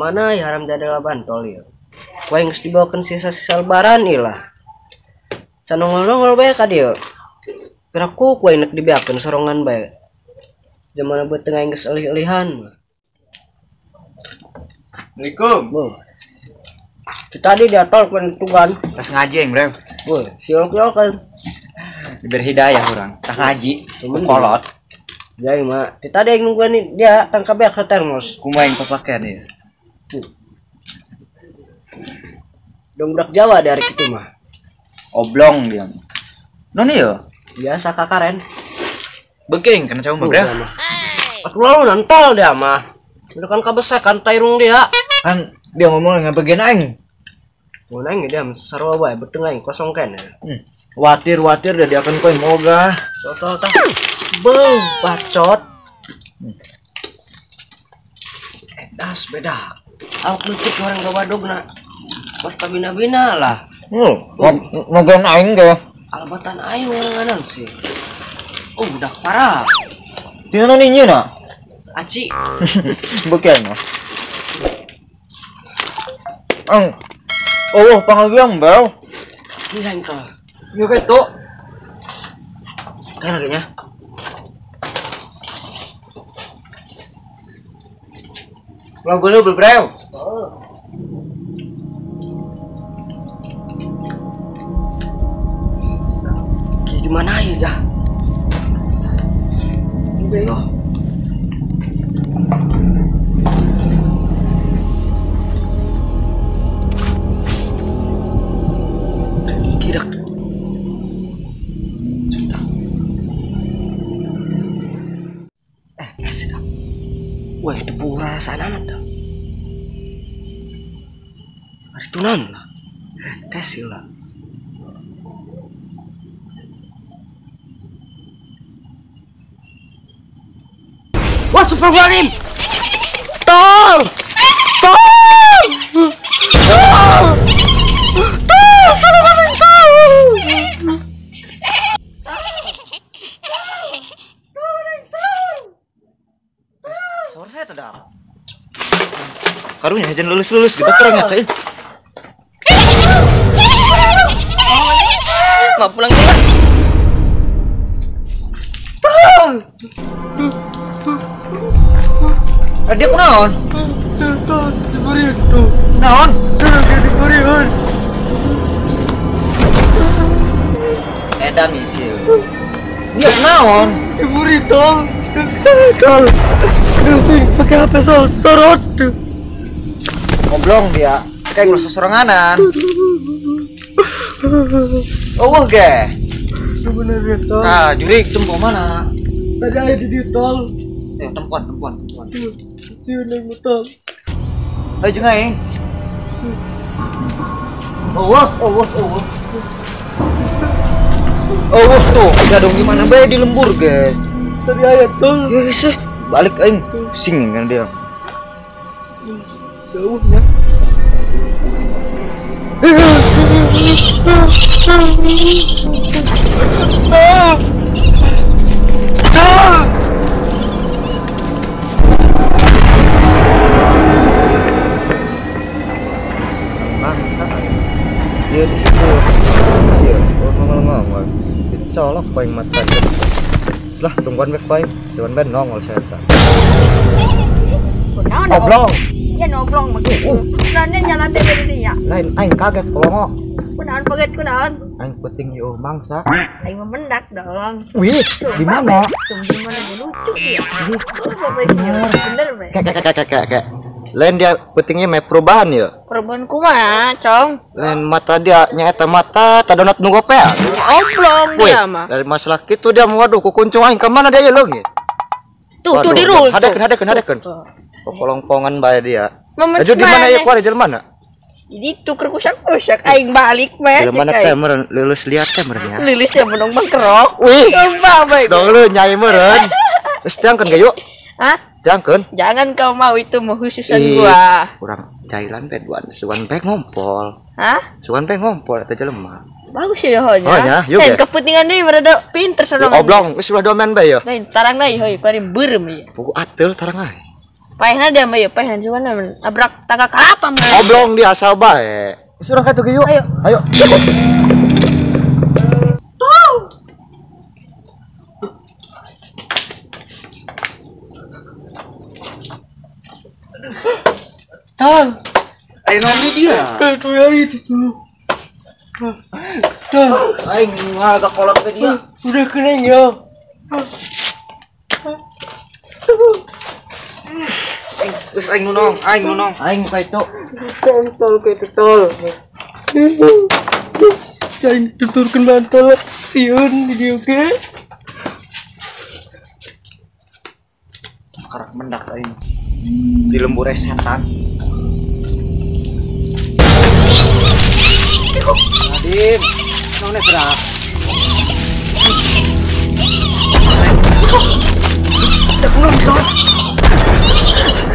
Kamana ya haram jadala bantol ya. Kue yang dibawakan sisa-sisa lebaran ilah. Canongol-nongol bae ka dieu. Piraku kue enak dibiakeun sorongan bae. Zaman abet tengah geus elih-elihan. Assalamualaikum. Bu. Tadi di atol kuen tugan. Pas ngaji Bro. Bu, siok-siok kan. Diberi hidayah orang. Tak ngaji. Kolot. Jadi mah, tadi yang nungguin nih dia tangkap ya ke termos. Kumaha yang pakai nih. Dongdak Jawa dari itu mah. Oblong dia. Noni yo. Biasa kakaren. Begeng kena cau mah Bro. Aku lalu nantol dia mah. Udah kan kabesakan tairung dia. Kan dia ngomong dengan bagian aing. Mau nanya dia sarua bae beteng aing kosong kan. Watir dia akan koin moga. Total tah. Beuh, bacot. Das beda. Awak leutik orang gawadogna. Buat kabina-bina lah. Moga aing ge. Alabatan aing orang sih. Udah parah. Dina noni nyeuna. Aci. Begeng. Pangawiang Bro. Iya itu. Yo gitu. Kayak lagi nya. Lo gue Bro. Di mana ya dah? Bego. Kirak. Kasih dah. Wah, itu pura sana dah. Hari tunan lah. Kasih lah. Wah, Supermanim! Tol! Tol! Tol! Tol! Supermanim tol! Suara saya tidak. Karunya jangan lulus gitu terangnya kayak. Nggak pulang juga. Dia kunaon? Diberi itu. Naon? Diberi. Edan isi. Dia kunaon? Diberi tol. Tol. Sing pakai HP sorot. Ngoblong dia. Kayak ngerasa seranganan. Oh ge. Sebenarnya tol. Nah, jurik tempo mana? Tadi ada di tol. Tempuan. Di nang tol. Ayo jeung aing. Tuh, udah dong gimana bae di lembur ge. Tadi ayat tol. Yes, balik aing. Sing kan dia. Jauhnya. Dia di situ. Iya, ngomong-ngomong. Colok paling mata. Lah, tungguan baik baik. Cuman ben nongol saya. Oblong. Ya noblong begitu. Nanti jalan teh dari dia. Lain aing kaget kolongo. Kunaon paget kunaon? Aing penting yo mangsa. Aing mendak dong. Wih, di mana? Di mana lucu dia. Bener be. Kayak. Lain dia pentingnya me perubahan ya. Perubahan kumaha, Cong? Lain mata dia nyaeta mata tadonat nu gopean. Oblong dia mah. Dari masalah kitu dia waduh kukuncung aing ka mana dia lo ge. Tuh di rule. Hadekeun. Kolongpongan bae dia. Aja di mana ya kuari jelema mana? Jadi tuker kusak-kusak aing balik mah. Jelema mana teh meureun lulus lihat teh meureun ya. Lilis teh menong bangkrok. Wih. Coba baik. Dong lu nyai meureun. Geus jangkeun ge yuk. Hah? Jangkeun. Jangan kau mau itu mah khususan gua. Kurang cailan teh suan bae ngompol. Hah? Suan bae ngompol eta jelema. Bagus ya honya. Honya, yuk. Kepentingan deui berada pinter sorangan. Oblong geus udah domen bae ya. Lain tarang deui heuy paling beureum ieu. Pugu ateul tarang ae. Pahina dia mah ya pahina cuman abrak taga kalapa mah. Oblong dia asal bae. Surang ka tuh yuk. Ayo. Ayo. Tang. Ayo nanti dia. Aduh ya itu tuh. Tang. Aing agak kolot ke dia. Udah kering ya. Terus aing nunong. Aing muka itu. Kontol kayak tol. Jangan tuturkan mantel siun di dia ke. Karak mendak aing. Di lembur setan. Adin, nona gerak.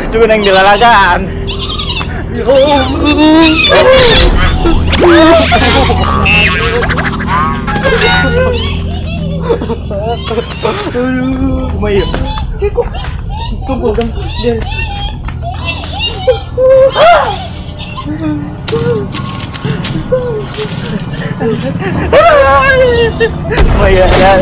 Cuma yang dilalagan. Kumayo. Tunggu dong. Dia. Kumayo ya.